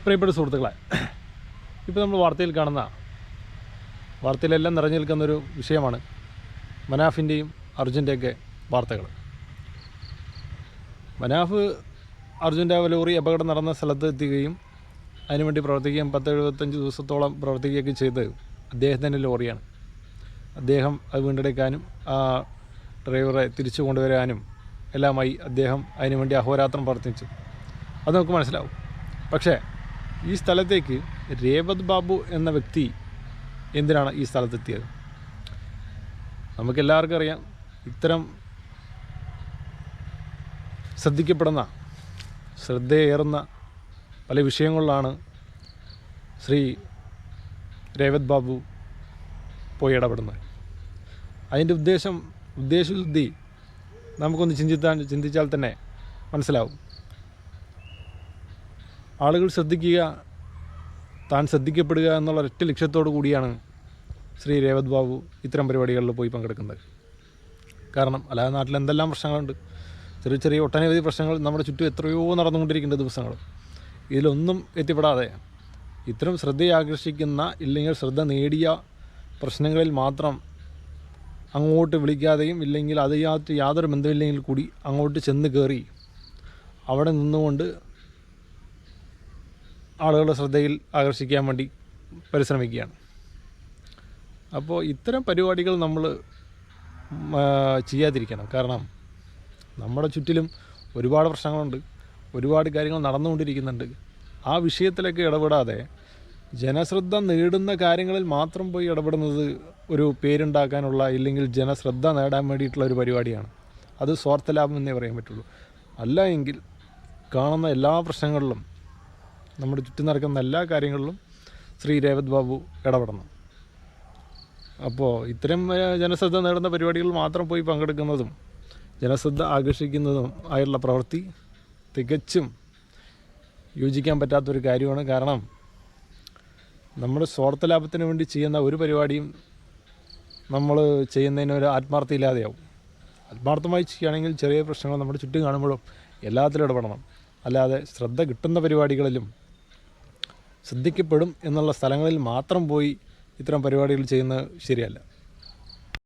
പ്രിയപ്പെട്ട സുഹൃത്തുക്കളെ, ഇപ്പോൾ നമ്മൾ വാർത്തയിലെല്ലാം നിറഞ്ഞു നിൽക്കുന്നൊരു വിഷയമാണ് മനാഫിൻ്റെയും അർജുൻ്റെയൊക്കെ വാർത്തകൾ. മനാഫ് അർജുൻ്റെ ലോറി അപകടം നടന്ന സ്ഥലത്ത് എത്തുകയും അതിനുവേണ്ടി പ്രവർത്തിക്കുകയും 10-75 ദിവസത്തോളം പ്രവർത്തിക്കുകയൊക്കെ ചെയ്ത് അദ്ദേഹത്തിൻ്റെ ലോറിയാണ്. അദ്ദേഹം അത് വീണ്ടെടുക്കാനും ആ ഡ്രൈവറെ തിരിച്ചു കൊണ്ടുവരാനും എല്ലാമായി അദ്ദേഹം അതിനുവേണ്ടി അഹോരാത്രം പ്രവർത്തിച്ചു. അത് നമുക്ക് മനസ്സിലാവും. പക്ഷേ ഈ സ്ഥലത്തേക്ക് രേവത് ബാബു എന്ന വ്യക്തി എന്തിനാണ് ഈ സ്ഥലത്തെത്തിയത്? നമുക്കെല്ലാവർക്കും അറിയാം, ഇത്തരം ശ്രദ്ധയേറുന്ന പല വിഷയങ്ങളിലാണ് ശ്രീ രേവത് ബാബു പോയി ഇടപെടുന്നത്. അതിൻ്റെ ഉദ്ദേശശുദ്ധി നമുക്കൊന്ന് ചിന്തിച്ചാൽ തന്നെ മനസ്സിലാവും. ആളുകൾ ശ്രദ്ധിക്കുക, താൻ ശ്രദ്ധിക്കപ്പെടുക എന്നുള്ള ഒറ്റ ലക്ഷ്യത്തോടു കൂടിയാണ് ശ്രീ രേവത് ബാബു ഇത്തരം പരിപാടികളിൽ പോയി പങ്കെടുക്കുന്നത്. കാരണം അല്ലാതെ നാട്ടിൽ എന്തെല്ലാം പ്രശ്നങ്ങളുണ്ട്, ചെറിയ ഒട്ടനവധി പ്രശ്നങ്ങൾ നമ്മുടെ ചുറ്റും എത്രയോ നടന്നുകൊണ്ടിരിക്കേണ്ട ദിവസങ്ങൾ. ഇതിലൊന്നും എത്തിപ്പെടാതെ ഇത്തരം ശ്രദ്ധയാകർഷിക്കുന്ന ഇല്ലെങ്കിൽ ശ്രദ്ധ നേടിയ പ്രശ്നങ്ങളിൽ മാത്രം അങ്ങോട്ട് വിളിക്കാതെയും ഇല്ലെങ്കിൽ അതിനകത്ത് യാതൊരു ബന്ധമില്ലെങ്കിൽ കൂടി അങ്ങോട്ട് ചെന്ന് കയറി അവിടെ നിന്നുകൊണ്ട് ആളുകളുടെ ശ്രദ്ധയിൽ ആകർഷിക്കാൻ വേണ്ടി പരിശ്രമിക്കുകയാണ്. അപ്പോൾ ഇത്തരം പരിപാടികൾ നമ്മൾ ചെയ്യാതിരിക്കണം. കാരണം നമ്മുടെ ചുറ്റിലും ഒരുപാട് പ്രശ്നങ്ങളുണ്ട്, ഒരുപാട് കാര്യങ്ങൾ നടന്നുകൊണ്ടിരിക്കുന്നുണ്ട്. ആ വിഷയത്തിലൊക്കെ ഇടപെടാതെ ജനശ്രദ്ധ നേടുന്ന കാര്യങ്ങളിൽ മാത്രം പോയി ഇടപെടുന്നത് ഒരു പേരുണ്ടാക്കാനുള്ള ഇല്ലെങ്കിൽ ജനശ്രദ്ധ നേടാൻ വേണ്ടിയിട്ടുള്ള ഒരു പരിപാടിയാണ്. അത് സ്വാർത്ഥലാഭം എന്നേ പറയാൻ പറ്റുള്ളൂ. അല്ല എങ്കിൽ കാണുന്ന എല്ലാ പ്രശ്നങ്ങളിലും, നമ്മുടെ ചുറ്റും നടക്കുന്ന എല്ലാ കാര്യങ്ങളിലും ശ്രീ രേവത് ബാബു ഇടപെടണം. അപ്പോൾ ഇത്തരം ജനശ്രദ്ധ നേടുന്ന പരിപാടികൾ മാത്രം പോയി പങ്കെടുക്കുന്നതും ജനശ്രദ്ധ ആകർഷിക്കുന്നതും ആയിട്ടുള്ള പ്രവൃത്തി തികച്ചും യോജിക്കാൻ പറ്റാത്തൊരു കാര്യമാണ്. കാരണം നമ്മുടെ സ്വാർത്ഥ ലാഭത്തിന് വേണ്ടി ചെയ്യുന്ന ഒരു പരിപാടിയും നമ്മൾ ചെയ്യുന്നതിന് ഒരു ആത്മാർത്ഥയില്ലാതെയാവും. ആത്മാർത്ഥമായി ചെയ്യുകയാണെങ്കിൽ ചെറിയ പ്രശ്നങ്ങൾ നമ്മുടെ ചുറ്റും കാണുമ്പോഴും എല്ലാത്തിലും ഇടപെടണം. അല്ലാതെ ശ്രദ്ധ കിട്ടുന്ന പരിപാടികളിലും ശ്രദ്ധിക്കപ്പെടും എന്നുള്ള സ്ഥലങ്ങളിൽ മാത്രം പോയി ഇത്തരം പരിപാടികൾ ചെയ്യുന്നത് ശരിയല്ല.